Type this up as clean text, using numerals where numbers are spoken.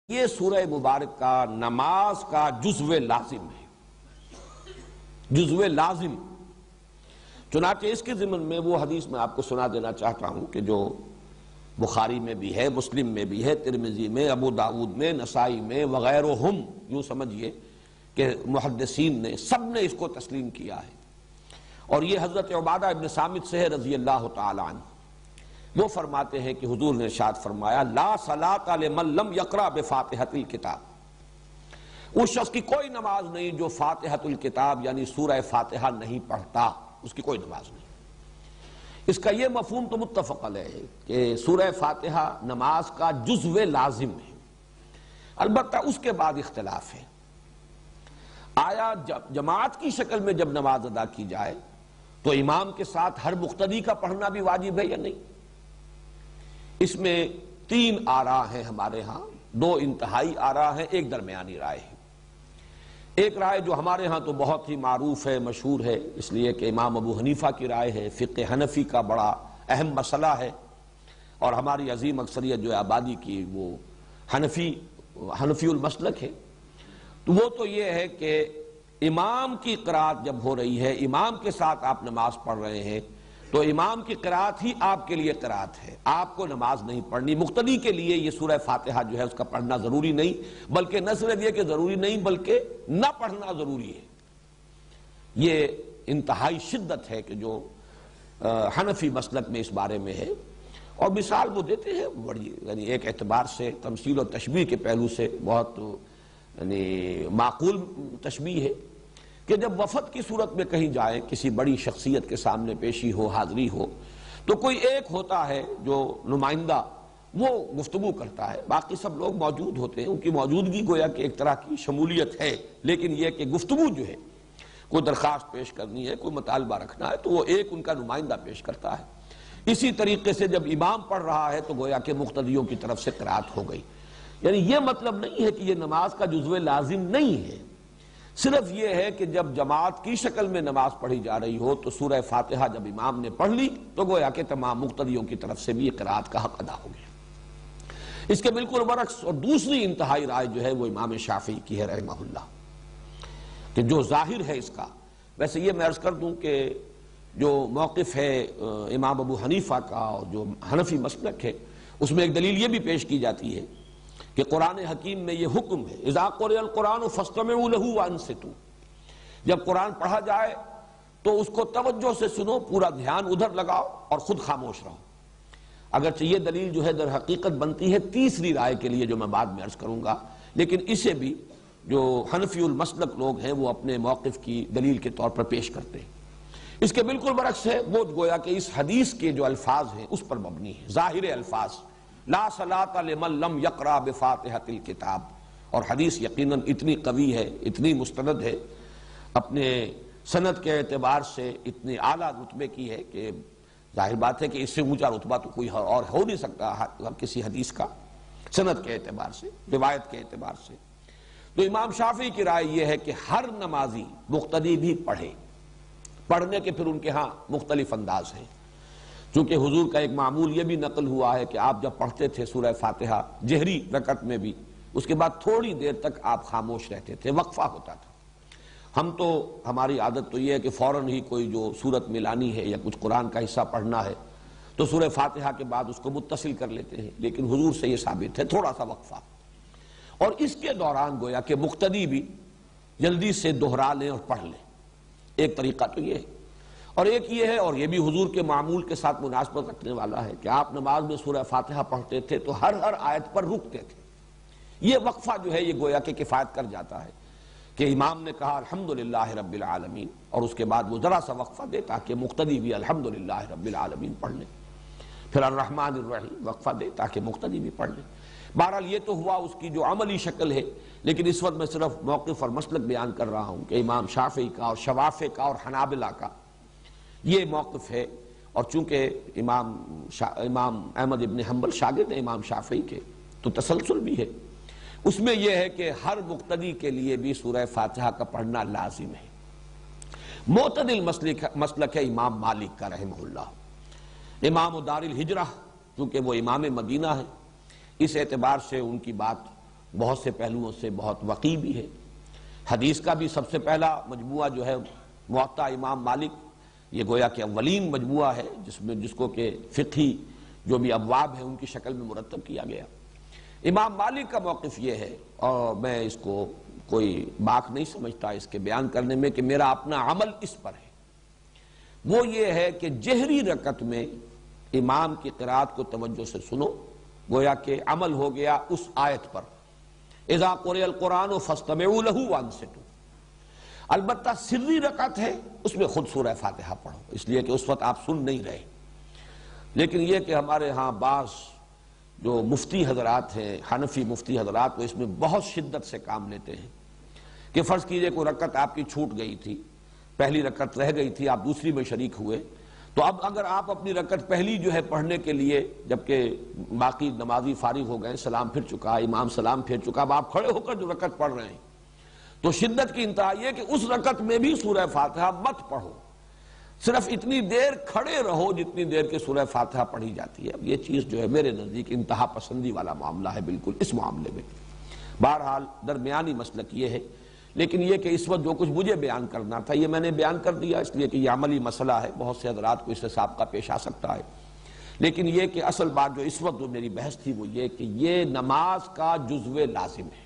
یہ سورہ مبارک کا نماز کا جزو لازم ہے، جزو لازم۔ چنانچہ اس کے ضمن میں وہ حدیث میں آپ کو سنا دینا چاہتا ہوں کہ جو بخاری میں بھی ہے، مسلم میں بھی ہے، ترمذی میں، ابو داؤد میں، نسائی میں وغیرہم، یوں سمجھئے کہ محدثین نے سب نے اس کو تسلیم کیا ہے۔ اور یہ حضرت عبادہ ابن صامت سے ہے رضی اللہ تعالی عنہ۔ وہ فرماتے ہیں کہ حضور نے ارشاد فرمایا لا صلاۃ لمن لم یقرأ بفاتحۃ الکتاب، اس شخص کی کوئی نماز نہیں جو فاتحۃ الکتاب یعنی سورہ فاتحہ نہیں پڑھتا، اس کی کوئی نماز نہیں۔ اس کا یہ مفہوم تو متفق علیہ ہے کہ سورہ فاتحہ نماز کا جزو لازم ہے، البتہ اس کے بعد اختلاف ہے، آیا جماعت کی شکل میں جب نماز ادا کی جائے تو امام کے ساتھ ہر مقتدی کا پڑھنا بھی واجب ہے یا نہیں؟ اس میں تین آراء ہیں ہمارے ہاں، دو انتہائی آراء ہیں، ایک درمیانی رائے ہے۔ ایک رائے جو ہمارے ہاں تو بہت ہی معروف ہے، مشہور ہے، اس لیے کہ امام ابو حنیفہ کی رائے ہے، فقہ حنفی کا بڑا اہم مسئلہ ہے، اور ہماری عظیم اکثریت جو ہے آبادی کی وہ حنفی المسلک ہے۔ تو وہ تو یہ ہے کہ امام کی قرات جب ہو رہی ہے، امام کے ساتھ آپ نماز پڑھ رہے ہیں تو امام کی قرات ہی آپ کے لیے قرات ہے، آپ کو نماز نہیں پڑھنی۔ مقتدی کے لیے یہ سورہ فاتحہ جو ہے اس کا پڑھنا ضروری نہیں، بلکہ نہ صرف یہ کہ ضروری نہیں بلکہ نہ پڑھنا ضروری ہے۔ یہ انتہائی شدت ہے کہ جو حنفی مسلک میں اس بارے میں ہے، اور مثال وہ دیتے ہیں بڑی، یعنی ایک اعتبار سے تمثیل و تشبیہ کے پہلو سے بہت یعنی معقول تشبیہ ہے کہ جب وفد کی صورت میں کہیں جائیں، کسی بڑی شخصیت کے سامنے پیشی ہو، حاضری ہو، تو کوئی ایک ہوتا ہے جو نمائندہ، وہ گفتگو کرتا ہے، باقی سب لوگ موجود ہوتے ہیں، ان کی موجودگی گویا کہ ایک طرح کی شمولیت ہے، لیکن یہ کہ گفتگو جو ہے، کوئی درخواست پیش کرنی ہے، کوئی مطالبہ رکھنا ہے، تو وہ ایک ان کا نمائندہ پیش کرتا ہے۔ اسی طریقے سے جب امام پڑھ رہا ہے تو گویا کہ مقتدیوں کی طرف سے قرات ہو گئی۔ یعنی یہ مطلب نہیں ہے کہ یہ نماز کا جزو لازم نہیں ہے، صرف یہ ہے کہ جب جماعت کی شکل میں نماز پڑھی جا رہی ہو تو سورہ فاتحہ جب امام نے پڑھ لی تو گویا کہ تمام مقتدیوں کی طرف سے بھی قرات کا حق ادا ہو گیا۔ اس کے بالکل برعکس اور دوسری انتہائی رائے جو ہے وہ امام شافعی کی ہے رحمہ اللہ، کہ جو ظاہر ہے اس کا، ویسے یہ میں عرض کر دوں کہ جو موقف ہے امام ابو حنیفہ کا اور جو حنفی مسلک ہے، اس میں ایک دلیل یہ بھی پیش کی جاتی ہے کہ قرآن حکیم میں یہ حکم ہے اذا قرئ القرآن فاستمعوا له وانصتوا، جب قرآن پڑھا جائے تو اس کو توجہ سے سنو، پورا دھیان ادھر لگاؤ اور خود خاموش رہو۔ اگرچہ یہ دلیل جو ہے در حقیقت بنتی ہے تیسری رائے کے لیے جو میں بعد میں عرض کروں گا، لیکن اسے بھی جو حنفی المسلک لوگ ہیں وہ اپنے موقف کی دلیل کے طور پر پیش کرتے ہیں۔ اس کے بالکل برعکس ہے، وہ گویا کہ اس حدیث کے جو الفاظ ہیں اس پر مبنی ہے، ظاہر الفاظ لا صلاۃ لمن لم یقرأ بفاتحۃ الکتاب، اور حدیث یقیناً اتنی قوی ہے، اتنی مستند ہے، اپنے سند کے اعتبار سے اتنی اعلیٰ رتبے کی ہے کہ ظاہر بات ہے کہ اس سے اونچا رتبہ تو کوئی اور ہو نہیں سکتا کسی حدیث کا، سند کے اعتبار سے، روایت کے اعتبار سے۔ تو امام شافعی کی رائے یہ ہے کہ ہر نمازی مقتدی بھی پڑھے، پڑھنے کے پھر ان کے ہاں مختلف انداز ہیں، چونکہ حضور کا ایک معمول یہ بھی نقل ہوا ہے کہ آپ جب پڑھتے تھے سورہ فاتحہ جہری رکعت میں بھی، اس کے بعد تھوڑی دیر تک آپ خاموش رہتے تھے، وقفہ ہوتا تھا۔ ہم تو ہماری عادت تو یہ ہے کہ فوراً ہی کوئی جو سورت ملانی ہے یا کچھ قرآن کا حصہ پڑھنا ہے تو سورہ فاتحہ کے بعد اس کو متصل کر لیتے ہیں، لیکن حضور سے یہ ثابت ہے تھوڑا سا وقفہ، اور اس کے دوران گویا کہ مقتدی بھی جلدی سے دہرا لیں اور پڑھ لیں۔ ایک طریقہ تو یہ ہے، اور ایک یہ ہے، اور یہ بھی حضور کے معمول کے ساتھ مناسبت رکھنے والا ہے کہ آپ نماز میں سورہ فاتحہ پڑھتے تھے تو ہر آیت پر رکتے تھے۔ یہ وقفہ جو ہے یہ گویا کہ کفایت کر جاتا ہے کہ امام نے کہا الحمدللہ رب العالمین، اور اس کے بعد وہ ذرا سا وقفہ دے تاکہ مقتدی بھی الحمدللہ رب العالمین پڑھ لیں، پھر الرحمن الرحیم وقفہ دے تاکہ مقتدی بھی پڑھ لیں۔ بہرحال یہ تو ہوا اس کی جو عملی شکل ہے، لیکن اس وقت میں صرف موقف اور مسلک بیان کر رہا ہوں کہ امام شافعی کا اور شوافع کا اور حنابلہ کا یہ موقف ہے، اور چونکہ امام احمد ابن حنبل شاگرد ہیں امام شافعی کے، تو تسلسل بھی ہے اس میں، یہ ہے کہ ہر مقتدی کے لیے بھی سورہ فاتحہ کا پڑھنا لازم ہے۔ معتدل مسلک ہے امام مالک کا رحمہ اللہ، امام دار الہجرہ، چونکہ وہ امام مدینہ ہے، اس اعتبار سے ان کی بات بہت سے پہلوؤں سے بہت وقی بھی ہے۔ حدیث کا بھی سب سے پہلا مجموعہ جو ہے موطا امام مالک، یہ گویا کہ اولین مجموعہ ہے جس کو کہ فقہی جو بھی ابواب ہیں ان کی شکل میں مرتب کیا گیا۔ امام مالک کا موقف یہ ہے، اور میں اس کو کوئی باک نہیں سمجھتا اس کے بیان کرنے میں، کہ میرا اپنا عمل اس پر ہے، وہ یہ ہے کہ جہری رکعت میں امام کی قرات کو توجہ سے سنو، گویا کہ عمل ہو گیا اس آیت پر، اذا قرئ القرآن فاستمعوا له وانصتوا۔ البتہ سری رکعت ہے، اس میں خود سورہ فاتحہ پڑھو، اس لیے کہ اس وقت آپ سن نہیں رہے۔ لیکن یہ کہ ہمارے ہاں بعض جو مفتی حضرات ہیں، حنفی مفتی حضرات، وہ اس میں بہت شدت سے کام لیتے ہیں کہ فرض کیجئے کوئی رکعت آپ کی چھوٹ گئی تھی، پہلی رکعت رہ گئی تھی، آپ دوسری میں شریک ہوئے، تو اب اگر آپ اپنی رکعت پہلی جو ہے پڑھنے کے لیے، جبکہ باقی نمازی فارغ ہو گئے، سلام پھر چکا، امام سلام پھر چکا، اب آپ کھڑے ہو کر جو رکعت پڑھ رہے ہیں، تو شدت کی انتہا یہ کہ اس رکعت میں بھی سورہ فاتحہ مت پڑھو، صرف اتنی دیر کھڑے رہو جتنی دیر کے سورہ فاتحہ پڑھی جاتی ہے۔ اب یہ چیز جو ہے میرے نزدیک انتہا پسندی والا معاملہ ہے بالکل اس معاملے میں۔ بہرحال درمیانی مسلک یہ ہے، لیکن یہ کہ اس وقت جو کچھ مجھے بیان کرنا تھا یہ میں نے بیان کر دیا، اس لیے کہ یہ عملی مسئلہ ہے، بہت سے حضرات کو اس سے سابقہ پیش آ سکتا ہے، لیکن یہ کہ اصل بات جو اس وقت جو میری بحث تھی وہ یہ کہ یہ نماز کا جزو لازم ہے۔